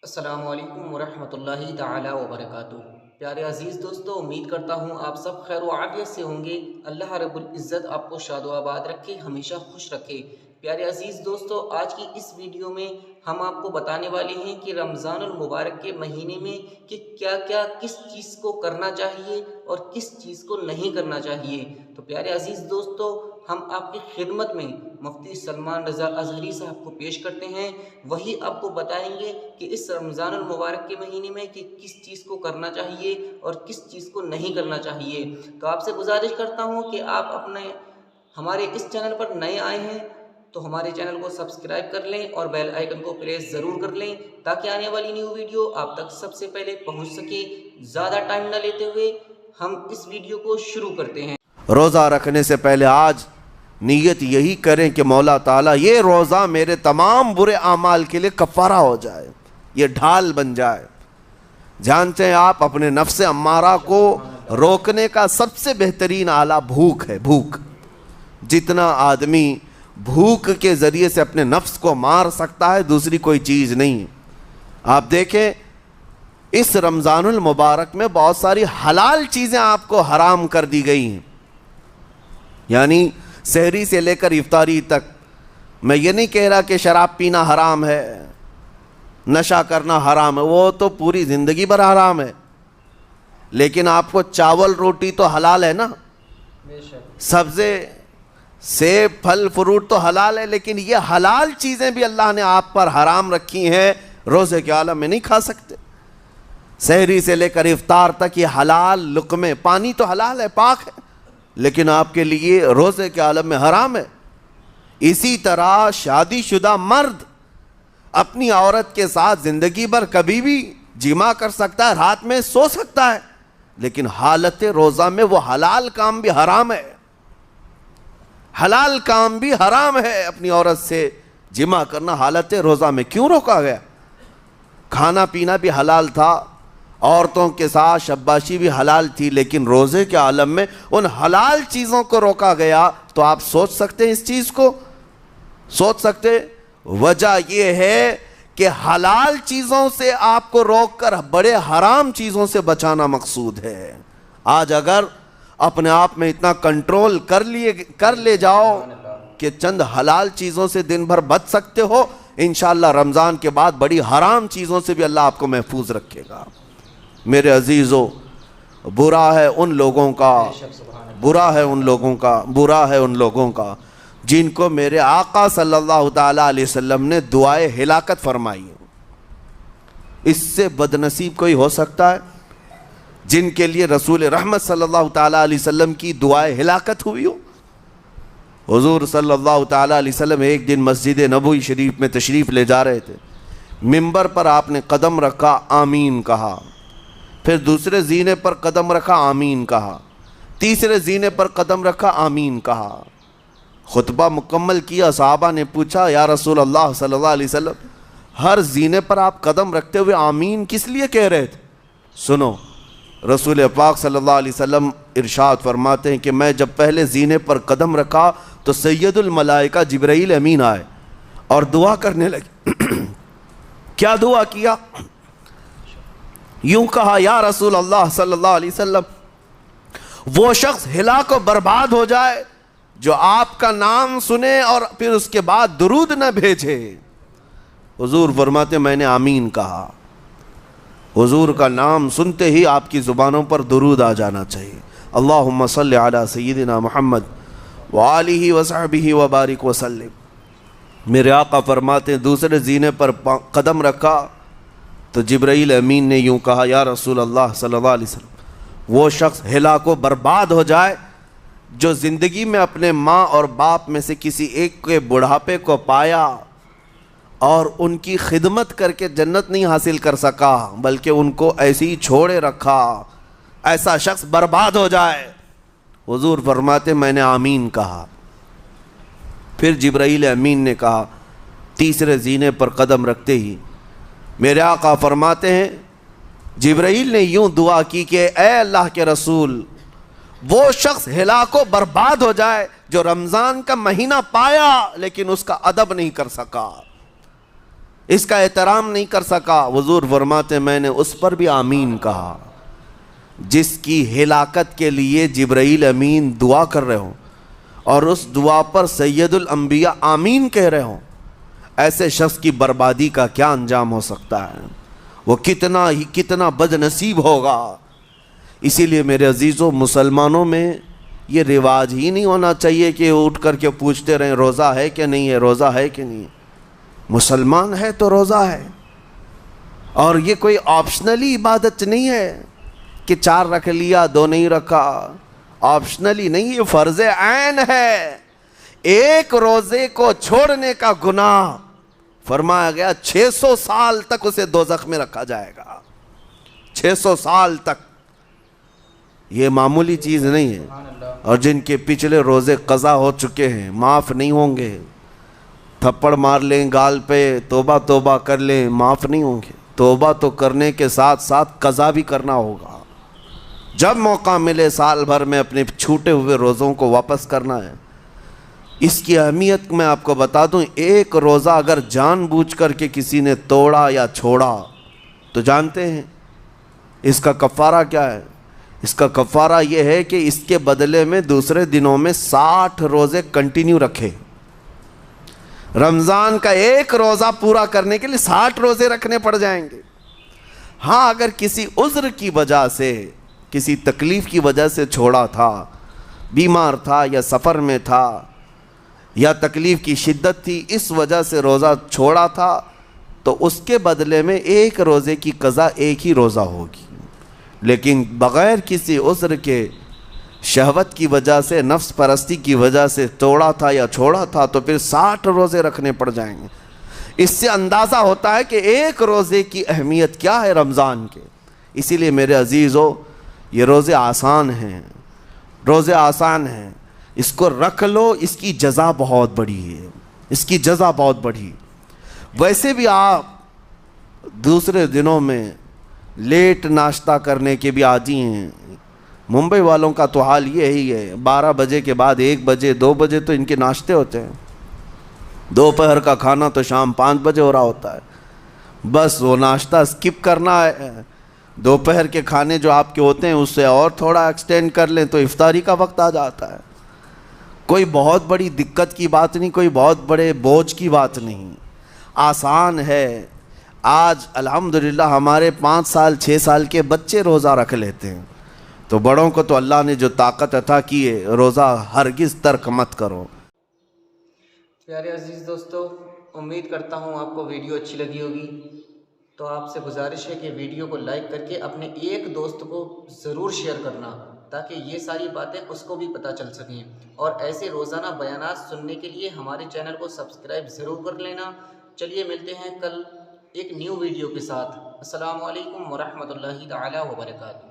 السلام علیکم ورحمۃ اللہ تعالی وبرکاتہ۔ پیارے عزیز دوستو، امید کرتا ہوں آپ سب خیر و عافیت سے ہوں گے۔ اللہ رب العزت آپ کو شاد و آباد رکھے، ہمیشہ خوش رکھے۔ پیارے عزیز دوستو، آج کی اس ویڈیو میں ہم آپ کو بتانے والے ہیں کہ رمضان المبارک کے مہینے میں کہ کیا کس چیز کو کرنا چاہیے اور کس چیز کو نہیں کرنا چاہیے۔ تو پیارے عزیز دوستو، ہم آپ کی خدمت میں مفتی سلمان رضا اظہری صاحب کو پیش کرتے ہیں۔ وہی آپ کو بتائیں گے کہ اس رمضان المبارک کے مہینے میں کہ کس چیز کو کرنا چاہیے اور کس چیز کو نہیں کرنا چاہیے۔ تو آپ سے گزارش کرتا ہوں کہ آپ ہمارے اس چینل پر نئے آئے ہیں تو ہمارے چینل کو سبسکرائب کر لیں اور بیل آئیکن کو پریس ضرور کر لیں تاکہ آنے والی نیو ویڈیو آپ تک سب سے پہلے پہنچ سکے۔ زیادہ ٹائم نہ لیتے ہوئے ہم اس ویڈیو کو شروع کرتے ہیں۔ روزہ رکھنے سے پہلے آج نیت یہی کریں کہ مولا تعالیٰ یہ روزہ میرے تمام برے اعمال کے لیے کفارہ ہو جائے، یہ ڈھال بن جائے۔ جانتے ہیں آپ، اپنے نفس امارہ کو روکنے کا سب سے بہترین آلہ بھوک ہے۔ بھوک، جتنا آدمی بھوک کے ذریعے سے اپنے نفس کو مار سکتا ہے دوسری کوئی چیز نہیں۔ آپ دیکھیں اس رمضان المبارک میں بہت ساری حلال چیزیں آپ کو حرام کر دی گئی ہیں، یعنی سحری سے لے کر افطاری تک۔ میں یہ نہیں کہہ رہا کہ شراب پینا حرام ہے، نشہ کرنا حرام ہے، وہ تو پوری زندگی بھر حرام ہے، لیکن آپ کو چاول روٹی تو حلال ہے نا، سبزے سیب پھل فروٹ تو حلال ہے، لیکن یہ حلال چیزیں بھی اللہ نے آپ پر حرام رکھی ہیں، روزے کے عالم میں نہیں کھا سکتے۔ سحری سے لے کر افطار تک یہ حلال لقمے، پانی تو حلال ہے، پاک ہے، لیکن آپ کے لیے روزے کے عالم میں حرام ہے۔ اسی طرح شادی شدہ مرد اپنی عورت کے ساتھ زندگی بھر کبھی بھی جمع کر سکتا ہے، رات میں سو سکتا ہے، لیکن حالت روزہ میں وہ حلال کام بھی حرام ہے۔ حلال کام بھی حرام ہے، اپنی عورت سے جمع کرنا حالت روزہ میں کیوں روکا گیا؟ کھانا پینا بھی حلال تھا، عورتوں کے ساتھ شباشی بھی حلال تھی، لیکن روزے کے عالم میں ان حلال چیزوں کو روکا گیا۔ تو آپ سوچ سکتے ہیں اس چیز کو، سوچ سکتے؟ وجہ یہ ہے کہ حلال چیزوں سے آپ کو روک کر بڑے حرام چیزوں سے بچانا مقصود ہے۔ آج اگر اپنے آپ میں اتنا کنٹرول کر لے جاؤ کہ چند حلال چیزوں سے دن بھر بچ سکتے ہو، انشاءاللہ رمضان کے بعد بڑی حرام چیزوں سے بھی اللہ آپ کو محفوظ رکھے گا۔ میرے عزیزو، برا ہے ان لوگوں کا جن کو میرے آقا صلی اللہ تعالیٰ علیہ وسلم نے دعائے ہلاکت فرمائی۔ اس سے بدنصیب کوئی ہو سکتا ہے جن کے لیے رسول رحمت صلی اللہ تعالیٰ علیہ وسلم کی دعائے ہلاکت ہوئی ہو؟ حضور صلی اللہ تعالیٰ علیہ وسلم ایک دن مسجد نبوی شریف میں تشریف لے جا رہے تھے، منبر پر آپ نے قدم رکھا، آمین کہا، پھر دوسرے زینے پر قدم رکھا، آمین کہا، تیسرے زینے پر قدم رکھا، آمین کہا۔ خطبہ مکمل کیا، صحابہ نے پوچھا یا رسول اللہ صلی اللہ علیہ وسلم، ہر زینے پر آپ قدم رکھتے ہوئے آمین کس لیے کہہ رہے تھے؟ سنو، رسول پاک صلی اللہ علیہ وسلم ارشاد فرماتے ہیں کہ میں جب پہلے زینے پر قدم رکھا تو سید الملائکہ جبرائیل امین آئے اور دعا کرنے لگے۔ کیا دعا کیا؟ یوں کہا، یا رسول اللہ صلی اللہ علیہ وسلم، وہ شخص ہلاک و برباد ہو جائے جو آپ کا نام سنے اور پھر اس کے بعد درود نہ بھیجے۔ حضور فرماتے میں نے آمین کہا۔ حضور کا نام سنتے ہی آپ کی زبانوں پر درود آ جانا چاہیے۔ اللہم صلی علی سیدنا محمد وآلہ وصحبہ وبارک وسلم۔ میرے آقا فرماتے ہیں دوسرے زینے پر قدم رکھا تو جبرائیل امین نے یوں کہا، یا رسول اللہ صلی اللہ علیہ وسلم، وہ شخص ہلاک و برباد ہو جائے جو زندگی میں اپنے ماں اور باپ میں سے کسی ایک کے بڑھاپے کو پایا اور ان کی خدمت کر کے جنت نہیں حاصل کر سکا بلکہ ان کو ایسے ہی چھوڑے رکھا، ایسا شخص برباد ہو جائے۔ حضور فرماتے میں نے آمین کہا۔ پھر جبرائیل امین نے کہا، تیسرے زینے پر قدم رکھتے ہی میرے آقا فرماتے ہیں جبرائیل نے یوں دعا کی کہ اے اللہ کے رسول، وہ شخص ہلاک و برباد ہو جائے جو رمضان کا مہینہ پایا لیکن اس کا ادب نہیں کر سکا۔ اس کا احترام نہیں کر سکا، حضور فرماتے میں نے اس پر بھی آمین کہا جس کی ہلاکت کے لیے جبرائیل امین دعا کر رہے ہوں اور اس دعا پر سید الانبیاء آمین کہہ رہے ہوں، ایسے شخص کی بربادی کا کیا انجام ہو سکتا ہے؟ وہ کتنا بد نصیب ہوگا۔ اسی لیے میرے عزیزوں، مسلمانوں میں یہ رواج ہی نہیں ہونا چاہیے کہ اٹھ کر کے پوچھتے رہیں روزہ ہے کہ نہیں ہے، روزہ ہے کہ نہیں ہے۔ مسلمان ہے تو روزہ ہے، اور یہ کوئی آپشنلی عبادت نہیں ہے کہ 4 رکھ لیا 2 نہیں رکھا، آپشنلی نہیں، یہ فرض عین ہے۔ ایک روزے کو چھوڑنے کا گناہ فرمایا گیا 600 سال تک اسے دوزخ میں رکھا جائے گا، 600 سال تک۔ یہ معمولی چیز نہیں ہے، اور جن کے پچھلے روزے قضا ہو چکے ہیں معاف نہیں ہوں گے۔ تھپڑ مار لیں گال پہ، توبہ توبہ کر لیں، معاف نہیں ہوں گے۔ توبہ تو کرنے کے ساتھ ساتھ قضا بھی کرنا ہوگا۔ جب موقع ملے سال بھر میں اپنے چھوٹے ہوئے روزوں کو واپس کرنا ہے۔ اس کی اہمیت میں آپ کو بتا دوں، ایک روزہ اگر جان بوجھ کر کے کسی نے توڑا یا چھوڑا تو جانتے ہیں اس کا کفارہ کیا ہے؟ اس کا کفارہ یہ ہے کہ اس کے بدلے میں دوسرے دنوں میں 60 روزے کنٹینیو رکھے۔ رمضان کا ایک روزہ پورا کرنے کے لیے 60 روزے رکھنے پڑ جائیں گے۔ ہاں، اگر کسی عذر کی وجہ سے، کسی تکلیف کی وجہ سے چھوڑا تھا، بیمار تھا یا سفر میں تھا یا تکلیف کی شدت تھی، اس وجہ سے روزہ چھوڑا تھا، تو اس کے بدلے میں ایک روزے کی قضا ایک ہی روزہ ہوگی۔ لیکن بغیر کسی عذر کے، شہوت کی وجہ سے، نفس پرستی کی وجہ سے توڑا تھا یا چھوڑا تھا تو پھر 60 روزے رکھنے پڑ جائیں گے۔ اس سے اندازہ ہوتا ہے کہ ایک روزے کی اہمیت کیا ہے رمضان کے۔ اسی لیے میرے عزیزو، یہ روزے آسان ہیں، روزے آسان ہیں، اس کو رکھ لو، اس کی جزا بہت بڑی ہے، اس کی جزا بہت بڑی۔ ویسے بھی آپ دوسرے دنوں میں لیٹ ناشتہ کرنے کے بھی عادی ہیں۔ ممبئی والوں کا تو حال یہی ہے، 12 بجے کے بعد 1 بجے 2 بجے تو ان کے ناشتے ہوتے ہیں، دوپہر کا کھانا تو شام 5 بجے ہو رہا ہوتا ہے۔ بس وہ ناشتہ سکپ کرنا ہے، دوپہر کے کھانے جو آپ کے ہوتے ہیں اس سے اور تھوڑا ایکسٹینڈ کر لیں تو افطاری کا وقت آ جاتا ہے۔ کوئی بہت بڑی دقت کی بات نہیں، کوئی بہت بڑے بوجھ کی بات نہیں، آسان ہے۔ آج الحمدللہ ہمارے 5 سال 6 سال کے بچے روزہ رکھ لیتے ہیں، تو بڑوں کو تو اللہ نے جو طاقت عطا کی ہے، روزہ ہرگز ترک مت کرو۔ پیارے عزیز دوستو، امید کرتا ہوں آپ کو ویڈیو اچھی لگی ہوگی، تو آپ سے گزارش ہے کہ ویڈیو کو لائک کر کے اپنے ایک دوست کو ضرور شیئر کرنا، تاکہ یہ ساری باتیں اس کو بھی پتہ چل سکیں، اور ایسے روزانہ بیانات سننے کے لیے ہمارے چینل کو سبسکرائب ضرور کر لینا۔ چلیے ملتے ہیں کل ایک نیو ویڈیو کے ساتھ۔ السلام علیکم ورحمۃ اللہ تعالی وبرکاتہ۔